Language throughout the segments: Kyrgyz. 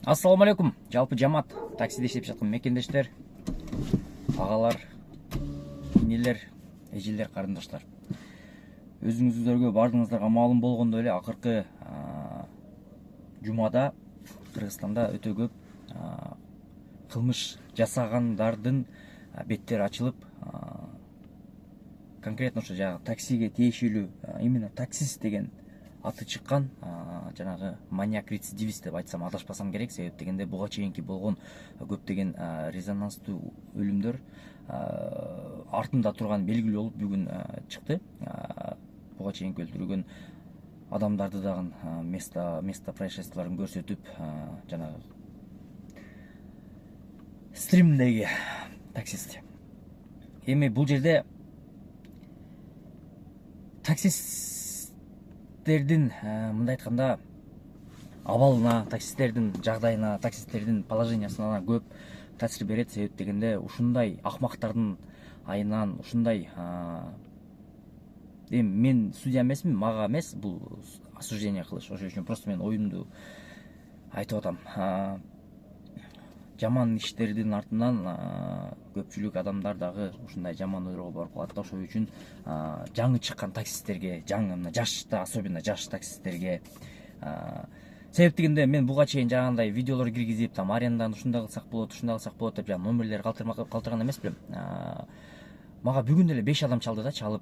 Ассаламу алейкум. Жалпы жамаат таксиде иштеп жаткан мекендештер, агалар, инелер, эжелер, карындаштар. Өзүңүздөргө бардыгыңыздарга маалым болгондой эле акыркы жумада Кыргызстанда өтө көп кылмыш жасагандардын беттери ачылып, конкретно ошо жанагы таксиге тиешелүү именно таксист деген аты чыккан жанагы маньяк-рецидивист деп айтсам адашпасам керек. Себеп дегенде буга чейинки болгон көптөгөн резонанстуу өлүмдөр артында турган белгилүү болуп бүгүн чыкты. Буга чейинки өлтүрүлгөн адамдарды дагы место происшествияларын көрсөтүп, жанагы стримдеги таксист. Эми бул жерде таксисттердин мындай айтканда абалына, таксисттердин жагдайына, таксисттердин положениясына көп таасир берет. Себеп дегенде ушундай акмактардын айынан, ушундай эми мен судья эмесмин, мага эмес бул осуждение кылыш. Ошол үчүн просто мен оюмду айтып атам. Жаман иштердин артынан көпчүлүк адамдар дагы ушундай жаман ойлорго барып калат да. Ошол үчүн жаңы чыккан таксисттерге, жаңы жашта, особенно жаш таксисттерге, себеп дегенде мен буга чейин жанагындай видеолор киргизип, там аренданы ушундай кылсак болот, ушундай кылсак болот деп жаңы номерлер калтырган эмес белем. Мага бүгүн эле 5 адам чалды да, чалып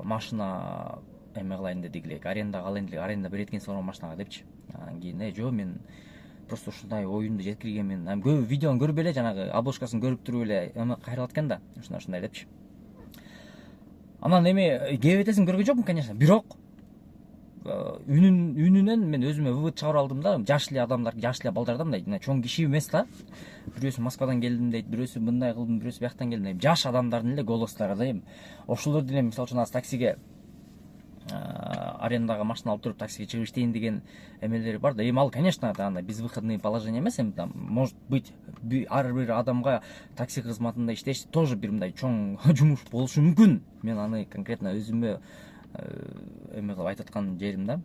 машина эме кылайын дедик элек, арендага алайын дедик, аренда берет экенсиңер машинага депчи. Анан кийин жо мен просто ушундай оюмду жеткиргенмин. Көбү видеону көрүп эле, жанагы обложкасын көрүп туруп эле эме кайрылат экен да, ушундай депчи. Анан эми кебетесин көргөн жокмун, конечно, бирок үнүнөн мен өзүмө вывод чыгарып алдым да. Жаш эле адамдар, жаш эле балдарда, мындай чоң киши эмес да. Бирөөсү Москвадан келдим дейт, бирөөсү мындай кылдым, бирөөсү бияктан келдим дейт. Жаш адамдардын эле голостору да. Эми ошолор деле мисалы үчүн таксиге арендага машина алып туруп таксиге чыгып иштейин деген эмелери бар да. Эми ал, конечно, андай безвыходный положение эмес. Эми может быть ар бир адамга такси кызматында иштеш тоже бир мындай чоң жумуш болушу мүмкүн. Мен аны конкретно өзүмө эме кылып айтып аткан жерим да.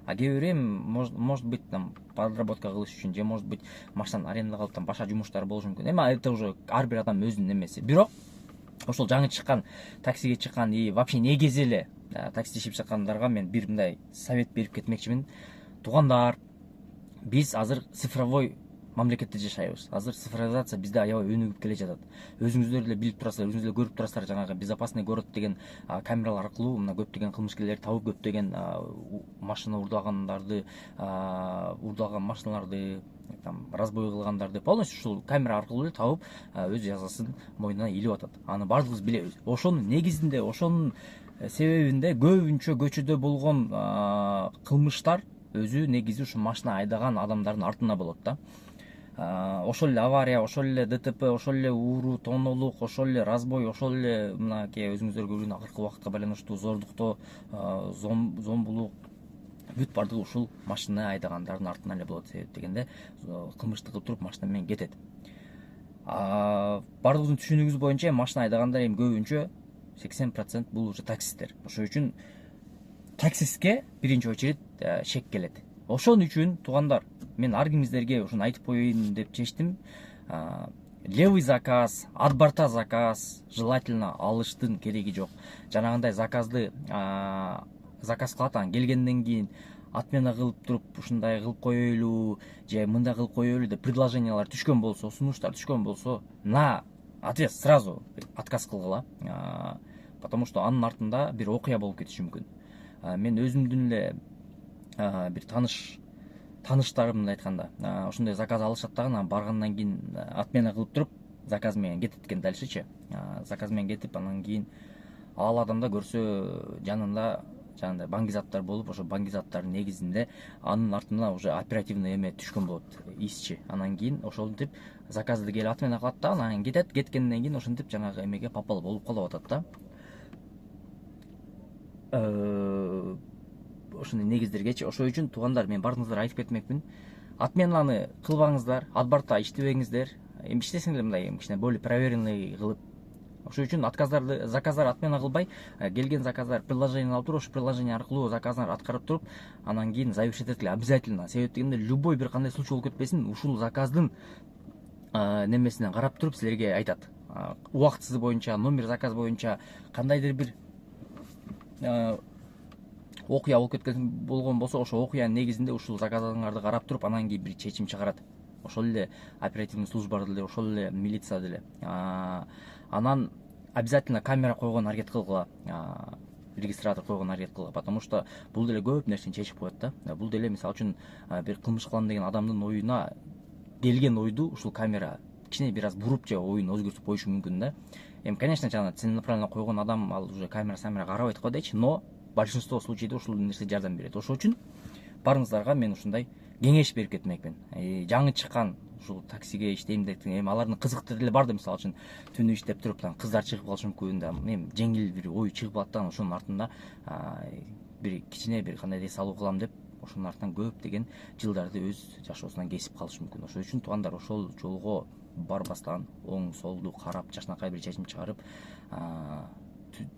Кээ бирөө может быть там подработка кылыш үчүн, же может быть машинаны арендага алып там башка жумуштары болушу мүмкүн. Эми это уже ар бир адам өзүнүн эмеси. Бирок ошол жаңы чыккан таксиге чыккан и вообще негизи эле таксиде иштеп жаткандарга мен бир мындай совет берип кетмекчимин. Туугандар, биз азыр цифровой мамлекетте жашайбыз. Азыр цифровизация бизде аябай өнүгүп келе жатат. Өзүңүздөр деле билип турасыздар, өзүңүздөр көрүп турасыздар, жанагы безопасный город деген камералар аркылуу мына көптөгөн кылмышкерлерди табып, көптөгөн машина урдагандарды, урдаган машиналарды, там разбой кылгандарды полностью ушул камера аркылуу эле табып, өз жазасын мойнуна илип атат. Аны баардыгыбыз билебиз. Ошонун негизинде, ошонун себебинде көбүнчө көчөдө болгон кылмыштар өзү негизи ушу машина айдаган адамдардын артында болот да. Ошол эле авария, ошол эле ДТП, ошол эле ууруу, тонолук, ошол эле разбой, ошол эле мынакей өзүңүздөр көргөн акыркы убакытка байланыштуу зордуктоо, зомбулук, бүт бардыгы ушул машина айдагандардын артынан эле болот. Себеп дегенде кылмышты кылып туруп машина менен кетет. Бардыгыбыздын түшүнүгүбүз боюнча машина айдагандар эми көбүнчө 80% бул уже таксисттер. Ошол үчүн таксистке биринчи очередь шек келет. Ошон үчүн туугандар, мен ар кимиңиздерге ушуну айтып коеюн деп чечтим. Левый заказ, от борта заказ желательно алыштын кереги жок. Жанагындай заказды заказ кылат, анан келгенден кийин отмена кылып туруп ушундай кылып коелу же мындай кылып коелу деп предложениялар түшкөн болсо, сунуштар түшкөн болсо, на ответ сразу отказ кылгыла. Потому что анын артында бир окуя болуп кетиши мүмкүн. Мен өзүмдүн эле бир таныштарым, мындай айтканда, ушундай заказ алышат дагы, анан баргандан кийин отмена кылып туруп заказ менен кетет экен дальшечи. Заказ менен кетип, анан кийин ал адамда көрсө жанында жанагындай баңгизаттар болуп, ошо баңгизаттардын негизинде анын артына уже оперативный эме түшкөн болот, исчи. Анан кийин ошентип заказды келип отмена кылат да, анан кетет. Кеткенден кийин ошентип жанагы эмеге попал болуп калып атат да. Ошондой негиздергечи. Ошол үчүн туугандар, мен бардыгыңыздарга айтып кетмекмин. Отменаны кылбаңыздар, от борта иштебеңиздер. Эми иштесең деле мындай кичине более проверенный кылып Ошол үчүн заказдар отмена кылбай, келген заказдар приложение алып туруп, ошол приложение аркылуу заказдар аткарып туруп, анан кийин завершить этели обязательно. Себеп дегенде любой бир кандай случай болуп кетпесин, ушул заказдын немесинен карап туруп силерге айтат. Убактысы боюнча, номер заказ боюнча кандайдыр бир окуя болуп кеткен болгон болсо, ошол окуянын негизинде ушул заказыңарды карап туруп, анан кийин бир чечим чыгарат. Ошол эле оперативный служба деле, ошол эле милиция деле. Анан обязательно камера койгон аракет кылгыла, регистратор койгон аракет кылгыла, потому что бул деле көп нерсени чечип коет да. Бул деле мисалы үчүн бир кылмыш кылам деген адамдын оюна келген ойду ушул камера кичине бир аз буруп же оюн өзгөртүп коюшу мүмкүн да. Эми, конечно, жана целенаправленно койгон адам ал уже камера карабайт го дейчи, но большинство случайда ушул нерсе жардам берет. Ошол үчүн барыңыздарга мен ушундай кеңеш берип кетмекмин. Жаңы чыккан ушул таксиге иштейм деп, эми алардын кызыктары деле бар да, мисалы үчүн түнү иштеп туруп кыздар чыгып калышы мүмкүн да, эми жеңил бир ой чыгып алат да, ошонун артында бир кичине бир кандай эс алуу кылам деп, ошонун артынан көптөгөн жылдарды өз жашоосунан кесип калышы мүмкүн. Ошол үчүн туугандар, ошол жолго барбастан оң солду карап, жакшынакай бир чечим чыгарып,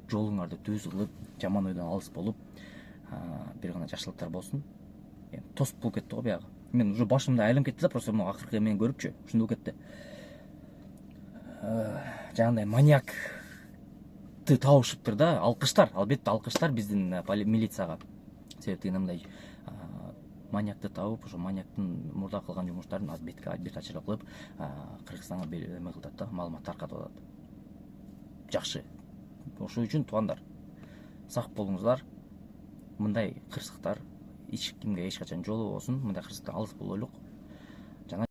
жолуңарды түз кылып, жаман ойдон алыс болуп, бир гана жакшылыктар болсун. Тосуп болуп кетти го баягы. Мен уже башымда айланып кетти да, просто мына акыркы мен көрүпчү, ушундай болуп кетти. Жагандай маньякты табышыптыр да, алкыштар, албетте алкыштар биздин милицияга. Себеп дегенде мындай маньякты табып, ошо маньяктын мурда кылган жумуштарын бет ачык кылып, Кыргызстанга эме кылат да, маалымат таркатып атат. Жакшы. Ошол үчүн туугандар, сак болуңуздар. Мындай кырсыктар эч кимге эч качан жолугбосун, мындай кырсыктан алыс бололук.